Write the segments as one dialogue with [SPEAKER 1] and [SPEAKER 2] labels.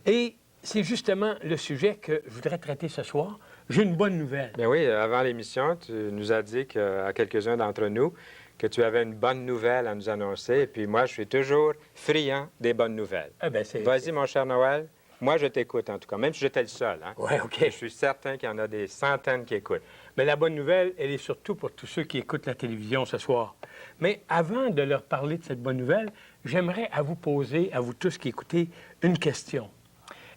[SPEAKER 1] Et c'est justement le sujet que je voudrais traiter ce soir. J'ai une bonne nouvelle.
[SPEAKER 2] Bien oui, avant l'émission, tu nous as dit à quelques-uns d'entre nous que tu avais une bonne nouvelle à nous annoncer. Et puis moi, je suis toujours friand des bonnes nouvelles.
[SPEAKER 1] Ah ben
[SPEAKER 2] Vas-y, mon cher Noël. Moi, je t'écoute en tout cas, même si j'étais le seul. Hein?
[SPEAKER 1] Oui, OK.
[SPEAKER 2] Je suis certain qu'il y en a des centaines qui écoutent.
[SPEAKER 1] Mais la bonne nouvelle, elle est surtout pour tous ceux qui écoutent la télévision ce soir. Mais avant de leur parler de cette bonne nouvelle, j'aimerais à vous poser, à vous tous qui écoutez, une question.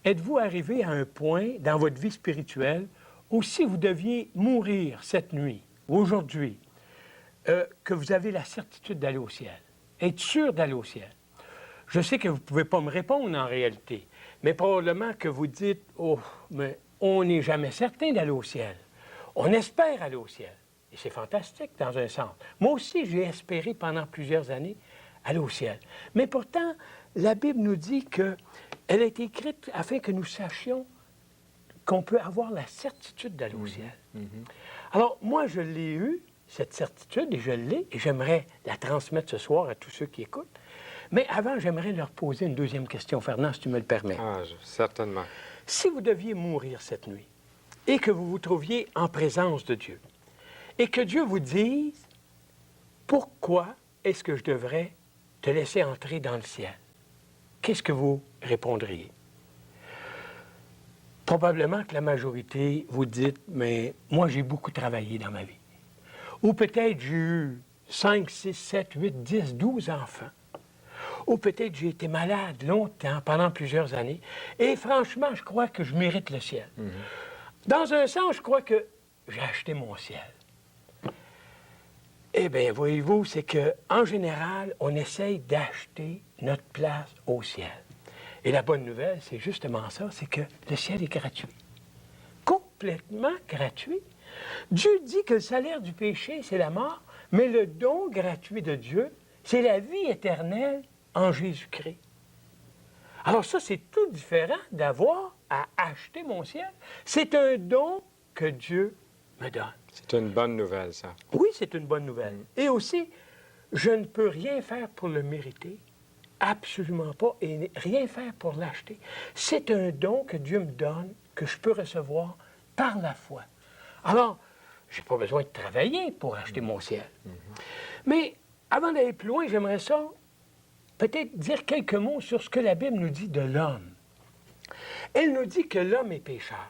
[SPEAKER 1] Êtes-vous arrivé à un point dans votre vie spirituelle où si vous deviez mourir cette nuit, ou aujourd'hui, que vous avez la certitude d'aller au ciel, être sûr d'aller au ciel? Je sais que vous ne pouvez pas me répondre en réalité, mais probablement que vous dites « Oh, mais on n'est jamais certain d'aller au ciel. On espère aller au ciel. » Et c'est fantastique dans un sens. Moi aussi, j'ai espéré pendant plusieurs années aller au ciel. Mais pourtant, la Bible nous dit qu'elle a été écrite afin que nous sachions qu'on peut avoir la certitude d'aller au ciel. Alors, moi, je l'ai eu, cette certitude, et je l'ai, et j'aimerais la transmettre ce soir à tous ceux qui écoutent. Mais avant, j'aimerais leur poser une deuxième question, Fernand, si tu me le permets.
[SPEAKER 2] Ah, certainement.
[SPEAKER 1] Si vous deviez mourir cette nuit et que vous vous trouviez en présence de Dieu et que Dieu vous dise « Pourquoi est-ce que je devrais te laisser entrer dans le ciel? » Qu'est-ce que vous répondriez? Probablement que la majorité, vous dites « Mais moi, j'ai beaucoup travaillé dans ma vie. » Ou peut-être j'ai eu 5, 6, 7, 8, 10, 12 enfants. Ou peut-être j'ai été malade longtemps, pendant plusieurs années. Et franchement, je crois que je mérite le ciel. Dans un sens, je crois que j'ai acheté mon ciel. Eh bien, voyez-vous, c'est qu'en général, on essaye d'acheter notre place au ciel. Et la bonne nouvelle, c'est justement ça, c'est que le ciel est gratuit. Complètement gratuit. Dieu dit que le salaire du péché, c'est la mort, mais le don gratuit de Dieu, c'est la vie éternelle en Jésus-Christ. Alors ça, c'est tout différent d'avoir à acheter mon ciel. C'est un don que Dieu me donne.
[SPEAKER 2] C'est une bonne nouvelle, ça.
[SPEAKER 1] Oui, c'est une bonne nouvelle. Et aussi, je ne peux rien faire pour le mériter, absolument pas, et rien faire pour l'acheter. C'est un don que Dieu me donne, que je peux recevoir par la foi. Alors, je n'ai pas besoin de travailler pour acheter mon ciel. Mais avant d'aller plus loin, j'aimerais ça peut-être dire quelques mots sur ce que la Bible nous dit de l'homme. Elle nous dit que l'homme est pécheur.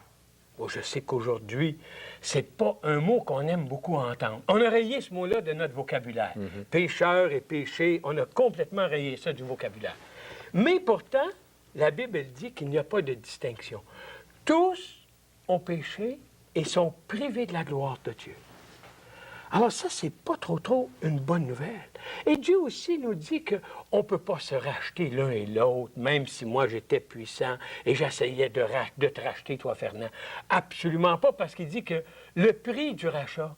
[SPEAKER 1] Bon, je sais qu'aujourd'hui, c'est pas un mot qu'on aime beaucoup entendre. On a rayé ce mot-là de notre vocabulaire. Pécheur et péché, on a complètement rayé ça du vocabulaire. Mais pourtant, la Bible elle dit qu'il n'y a pas de distinction. Tous ont péché et sont privés de la gloire de Dieu. Alors ça, c'est pas trop une bonne nouvelle. Et Dieu aussi nous dit qu'on ne peut pas se racheter l'un et l'autre, même si moi j'étais puissant et j'essayais de te racheter, toi, Fernand. Absolument pas, parce qu'il dit que le prix du rachat,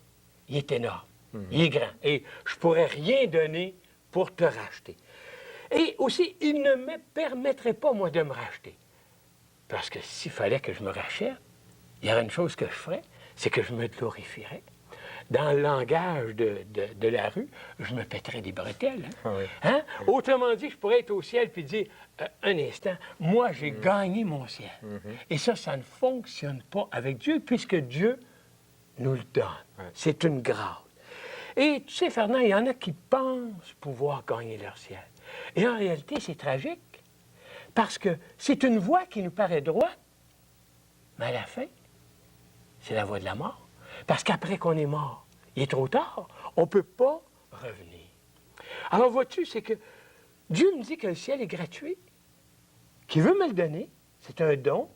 [SPEAKER 1] il est énorme, il est grand. Et je ne pourrais rien donner pour te racheter. Et aussi, il ne me permettrait pas, moi, de me racheter. Parce que s'il fallait que je me rachète, il y aurait une chose que je ferais, c'est que je me glorifierais. Dans le langage de la rue, je me pèterais des bretelles. Hein?
[SPEAKER 2] Ah oui.
[SPEAKER 1] Hein? Autrement dit, je pourrais être au ciel puis dire, un instant, moi, j'ai gagné mon ciel. Et ça ne fonctionne pas avec Dieu, puisque Dieu nous le donne.
[SPEAKER 2] Ouais.
[SPEAKER 1] C'est une grâce. Et tu sais, Fernand, il y en a qui pensent pouvoir gagner leur ciel. Et en réalité, c'est tragique, parce que c'est une voie qui nous paraît droite, mais à la fin, c'est la voie de la mort. Parce qu'après qu'on est mort, il est trop tard, on ne peut pas revenir. Alors vois-tu, c'est que Dieu me dit que le ciel est gratuit, qu'il veut me le donner, c'est un don,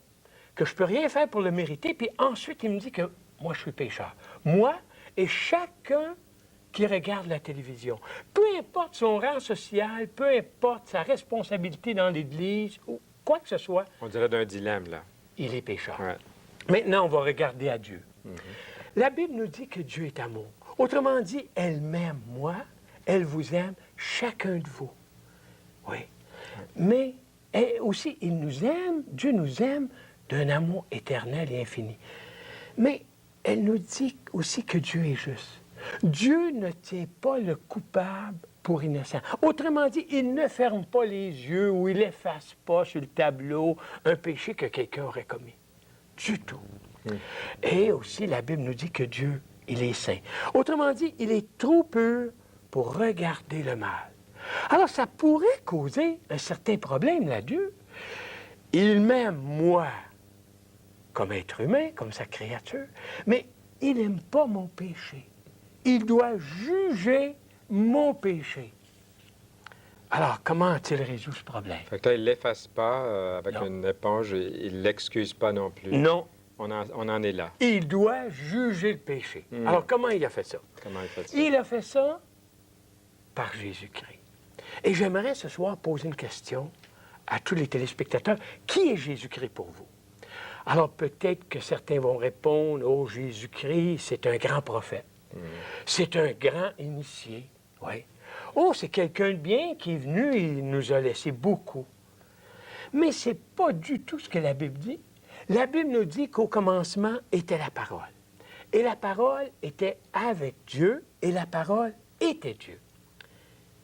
[SPEAKER 1] que je ne peux rien faire pour le mériter, puis ensuite il me dit que moi je suis pécheur. Moi et chacun qui regarde la télévision, peu importe son rang social, peu importe sa responsabilité dans l'Église, ou quoi que ce soit,
[SPEAKER 2] On dirait d'un dilemme, là.
[SPEAKER 1] il est pécheur.
[SPEAKER 2] Ouais.
[SPEAKER 1] Maintenant, on va regarder à Dieu. La Bible nous dit que Dieu est amour. Autrement dit, elle m'aime, moi, elle vous aime, chacun de vous. Oui. Mais aussi, il nous aime, Dieu nous aime d'un amour éternel et infini. Mais elle nous dit aussi que Dieu est juste. Dieu ne tient pas le coupable pour innocent. Autrement dit, il ne ferme pas les yeux ou il n'efface pas sur le tableau un péché que quelqu'un aurait commis. Du tout. Et aussi, la Bible nous dit que Dieu, il est saint. Autrement dit, il est trop pur pour regarder le mal. Alors, ça pourrait causer un certain problème, là, Dieu. Il m'aime, moi, comme être humain, comme sa créature, mais il n'aime pas mon péché. Il doit juger mon péché. Alors, comment a-t-il résolu ce problème?
[SPEAKER 2] Fait que là, il ne l'efface pas avec
[SPEAKER 1] Non.
[SPEAKER 2] une éponge, et il ne l'excuse pas non plus.
[SPEAKER 1] Non,
[SPEAKER 2] On en est là.
[SPEAKER 1] il doit juger le péché. Alors, comment il a fait ça?
[SPEAKER 2] Comment il fait ça?
[SPEAKER 1] Il a fait ça par Jésus-Christ. Et j'aimerais ce soir poser une question à tous les téléspectateurs. Qui est Jésus-Christ pour vous? Alors, peut-être que certains vont répondre, « Oh, Jésus-Christ, c'est un grand prophète. C'est un grand initié. » Oui. « Oh, c'est quelqu'un de bien qui est venu et il nous a laissé beaucoup. » Mais ce n'est pas du tout ce que la Bible dit. La Bible nous dit qu'au commencement était la parole. Et la parole était avec Dieu et la parole était Dieu.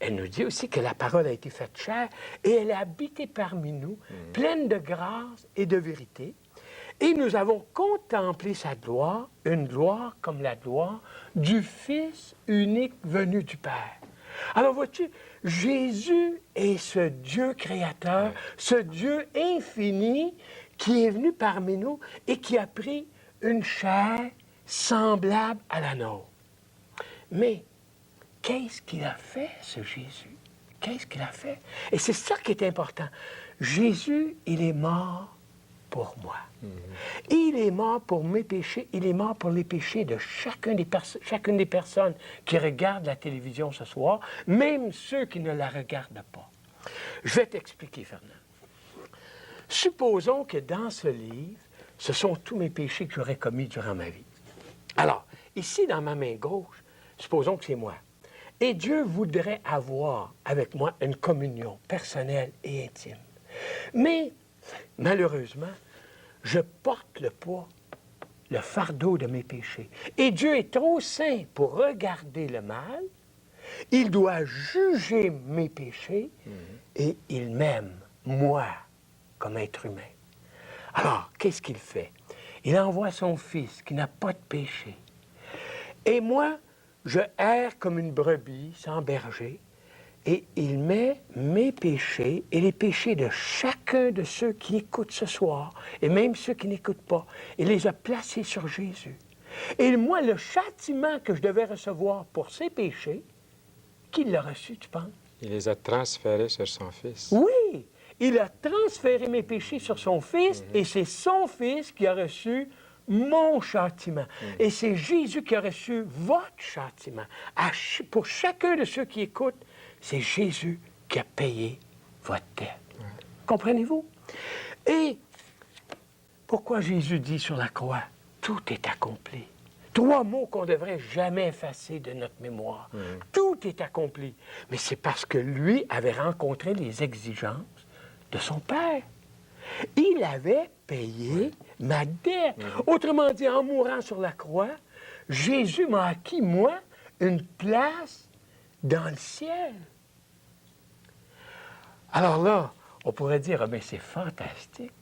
[SPEAKER 1] Elle nous dit aussi que la parole a été faite chair et elle a habité parmi nous, pleine de grâce et de vérité. Et nous avons contemplé sa gloire, une gloire comme la gloire du Fils unique venu du Père. Alors vois-tu, Jésus est ce Dieu créateur, ce Dieu infini qui est venu parmi nous et qui a pris une chair semblable à la nôtre. Mais qu'est-ce qu'il a fait, ce Jésus? Qu'est-ce qu'il a fait? Et c'est ça qui est important. Jésus, il est mort pour moi. Il est mort pour mes péchés. Il est mort pour les péchés de chacune des personnes qui regardent la télévision ce soir, même ceux qui ne la regardent pas. Je vais t'expliquer, Fernand. Supposons que dans ce livre, ce sont tous mes péchés que j'aurais commis durant ma vie. Alors, ici, dans ma main gauche, supposons que c'est moi. Et Dieu voudrait avoir avec moi une communion personnelle et intime. Mais, malheureusement, je porte le poids, le fardeau de mes péchés. Et Dieu est trop saint pour regarder le mal. Il doit juger mes péchés et il m'aime, moi, comme être humain. Alors, qu'est-ce qu'il fait? Il envoie son Fils qui n'a pas de péché. Et moi, je erre comme une brebis sans berger. Et il met mes péchés et les péchés de chacun de ceux qui écoutent ce soir, et même ceux qui n'écoutent pas, il les a placés sur Jésus. Et moi, le châtiment que je devais recevoir pour ces péchés, qui l'a reçu, tu penses?
[SPEAKER 2] Il les a transférés sur son Fils.
[SPEAKER 1] Oui! Il a transféré mes péchés sur son Fils, et c'est son Fils qui a reçu mon châtiment. Et c'est Jésus qui a reçu votre châtiment. Pour chacun de ceux qui écoutent, c'est Jésus qui a payé votre dette. Comprenez-vous? Et pourquoi Jésus dit sur la croix, tout est accompli? 3 mots qu'on ne devrait jamais effacer de notre mémoire. Tout est accompli. Mais c'est parce que lui avait rencontré les exigences de son Père. Il avait payé ma dette. Autrement dit, en mourant sur la croix, Jésus m'a acquis, moi, une place dans le ciel. Alors là, on pourrait dire, ah, mais c'est fantastique.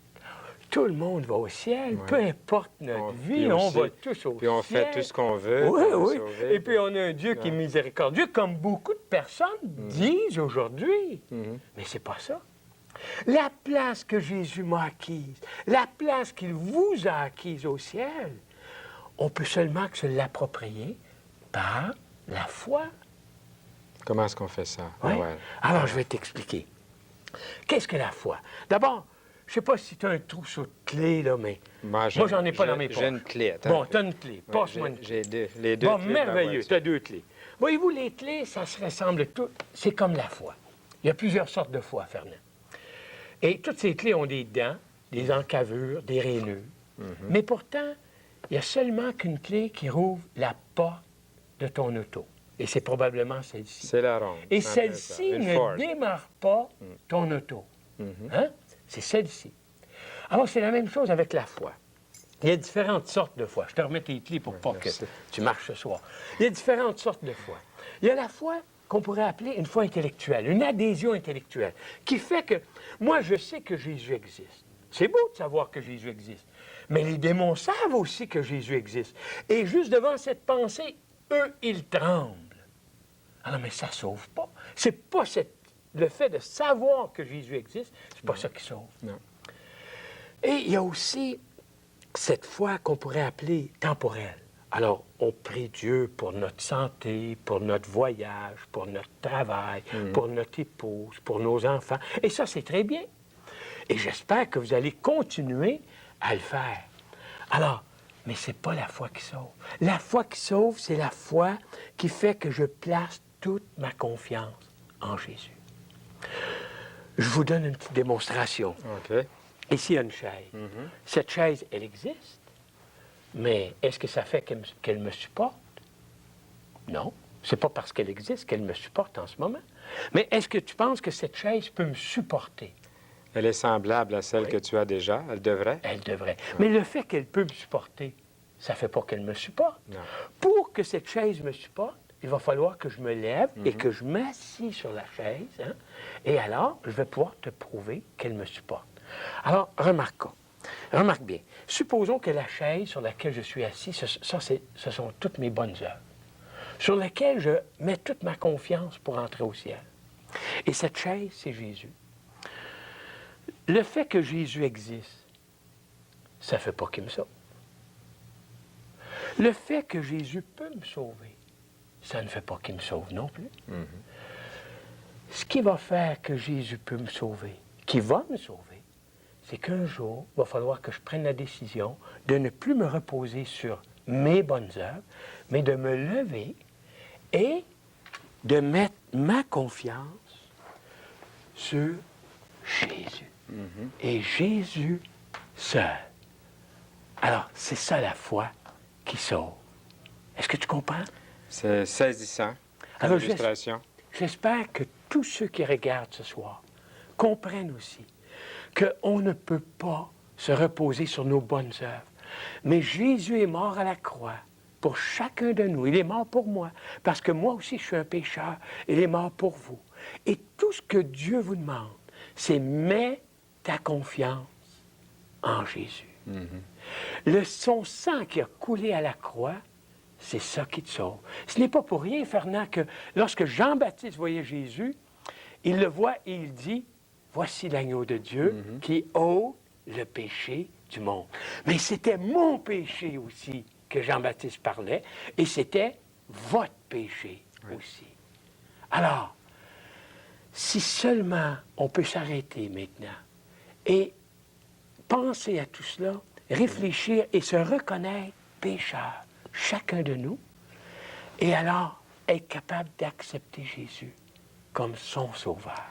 [SPEAKER 1] Tout le monde va au ciel, peu importe notre vie, on va tous au ciel.
[SPEAKER 2] Puis on fait tout ce qu'on veut.
[SPEAKER 1] Oui, oui.
[SPEAKER 2] Sauver,
[SPEAKER 1] Et puis on a un Dieu qui est miséricordieux, comme beaucoup de personnes disent aujourd'hui. Mais c'est pas ça. La place que Jésus m'a acquise, la place qu'il vous a acquise au ciel, on peut seulement que se l'approprier par la foi.
[SPEAKER 2] Comment est-ce qu'on fait ça?
[SPEAKER 1] Oui. Alors, je vais t'expliquer. Qu'est-ce que la foi? D'abord, je ne sais pas si tu as un trousseau de clés, là, mais moi, j'en ai pas dans mes poches.
[SPEAKER 2] J'ai une clé.
[SPEAKER 1] Bon, tu as une clé. Passe-moi une clé.
[SPEAKER 2] J'ai les deux
[SPEAKER 1] Bon,
[SPEAKER 2] clés.
[SPEAKER 1] merveilleux, tu as 2 clés. Voyez-vous, les clés, ça se ressemble tout. C'est comme la foi. Il y a plusieurs sortes de foi, Fernand. Et toutes ces clés ont des dents, des encavures, des rainures. Mais pourtant, il y a seulement qu'une clé qui rouvre la porte de ton auto. Et c'est probablement celle-ci.
[SPEAKER 2] C'est la ronde.
[SPEAKER 1] Et celle-ci ne démarre pas ton auto. Hein? C'est celle-ci. Alors, c'est la même chose avec la foi. Il y a différentes sortes de foi. Je te remets tes clés pour pas que tu marches ce soir. Il y a différentes sortes de foi. Il y a la foi qu'on pourrait appeler une foi intellectuelle, une adhésion intellectuelle, qui fait que moi, je sais que Jésus existe. C'est beau de savoir que Jésus existe. Mais les démons savent aussi que Jésus existe. Et juste devant cette pensée, eux, ils tremblent. Alors, mais ça ne sauve pas. C'est pas le fait de savoir que Jésus existe, c'est pas ça qui sauve.
[SPEAKER 2] Non.
[SPEAKER 1] Et il y a aussi cette foi qu'on pourrait appeler temporelle. Alors, on prie Dieu pour notre santé, pour notre voyage, pour notre travail, pour notre épouse, pour nos enfants. Et ça, c'est très bien. Et j'espère que vous allez continuer à le faire. Alors, mais ce n'est pas la foi qui sauve. La foi qui sauve, c'est la foi qui fait que je place toute ma confiance en Jésus. Je vous donne une petite démonstration.
[SPEAKER 2] OK.
[SPEAKER 1] Ici, il y a une chaise. Cette chaise, elle existe. Mais est-ce que ça fait qu'elle me supporte? Non. C'est pas parce qu'elle existe qu'elle me supporte en ce moment. Mais est-ce que tu penses que cette chaise peut me supporter?
[SPEAKER 2] Elle est semblable à celle que tu as déjà. Elle devrait.
[SPEAKER 1] Elle devrait. Mais le fait qu'elle peut me supporter, ça ne fait pas qu'elle me supporte.
[SPEAKER 2] Non.
[SPEAKER 1] Pour que cette chaise me supporte, il va falloir que je me lève et que je m'assis sur la chaise. Hein, et alors, je vais pouvoir te prouver qu'elle me supporte. Alors, remarque bien. Supposons que la chaise sur laquelle je suis assis, ce sont toutes mes bonnes œuvres, sur lesquelles je mets toute ma confiance pour entrer au ciel. Et cette chaise, c'est Jésus. Le fait que Jésus existe, ça ne fait pas qu'il me sauve. Le fait que Jésus peut me sauver, ça ne fait pas qu'il me sauve non plus. Ce qui va faire que Jésus peut me sauver, qui va me sauver, c'est qu'un jour, il va falloir que je prenne la décision de ne plus me reposer sur mes bonnes œuvres, mais de me lever et de mettre ma confiance sur Jésus. Et Jésus seul. Alors, c'est ça la foi qui sauve. Est-ce que tu comprends?
[SPEAKER 2] C'est saisissant comme
[SPEAKER 1] Alors,
[SPEAKER 2] illustration.
[SPEAKER 1] j'espère que tous ceux qui regardent ce soir comprennent aussi qu'on ne peut pas se reposer sur nos bonnes œuvres. Mais Jésus est mort à la croix pour chacun de nous. Il est mort pour moi, parce que moi aussi, je suis un pécheur. Il est mort pour vous. Et tout ce que Dieu vous demande, c'est mets ta confiance en Jésus. Son sang qui a coulé à la croix, c'est ça qui te sauve. Ce n'est pas pour rien, Fernand, que lorsque Jean-Baptiste voyait Jésus, il le voit et il dit, voici l'agneau de Dieu qui ôte le péché du monde. Mais c'était mon péché aussi que Jean-Baptiste parlait, et c'était votre péché aussi. Alors, si seulement on peut s'arrêter maintenant et penser à tout cela, réfléchir et se reconnaître pécheur, chacun de nous, et alors être capable d'accepter Jésus comme son sauveur.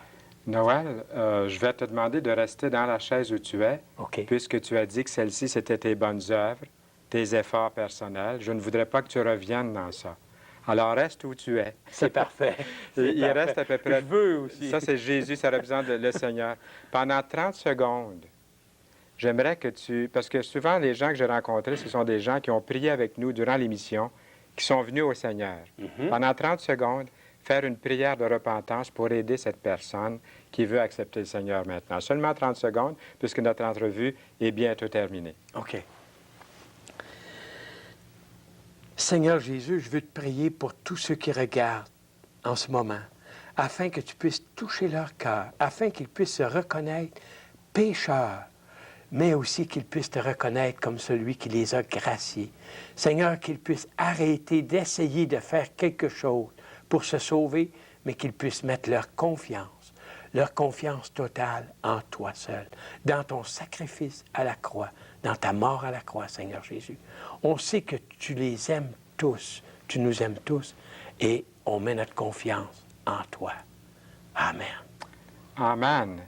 [SPEAKER 2] Noël, je vais te demander de rester dans la chaise où tu es,
[SPEAKER 1] OK.
[SPEAKER 2] puisque tu as dit que celle-ci, c'était tes bonnes œuvres, tes efforts personnels. Je ne voudrais pas que tu reviennes dans ça. Alors, reste où tu es.
[SPEAKER 1] C'est parfait.
[SPEAKER 2] Il reste à peu près...
[SPEAKER 1] Je veux aussi.
[SPEAKER 2] Ça, c'est Jésus, ça représente le Seigneur. Pendant 30 secondes, j'aimerais que tu... Parce que souvent, les gens que j'ai rencontrés, ce sont des gens qui ont prié avec nous durant l'émission, qui sont venus au Seigneur. Pendant 30 secondes, faire une prière de repentance pour aider cette personne qui veut accepter le Seigneur maintenant. Seulement 30 secondes, puisque notre entrevue est bientôt terminée.
[SPEAKER 1] OK. Seigneur Jésus, je veux te prier pour tous ceux qui regardent en ce moment, afin que tu puisses toucher leur cœur, afin qu'ils puissent se reconnaître pécheurs, mais aussi qu'ils puissent te reconnaître comme celui qui les a graciés. Seigneur, qu'ils puissent arrêter d'essayer de faire quelque chose pour se sauver, mais qu'ils puissent mettre leur confiance totale en toi seul, dans ton sacrifice à la croix, dans ta mort à la croix, Seigneur Jésus. On sait que tu les aimes tous, tu nous aimes tous, et on met notre confiance en toi. Amen.
[SPEAKER 2] Amen.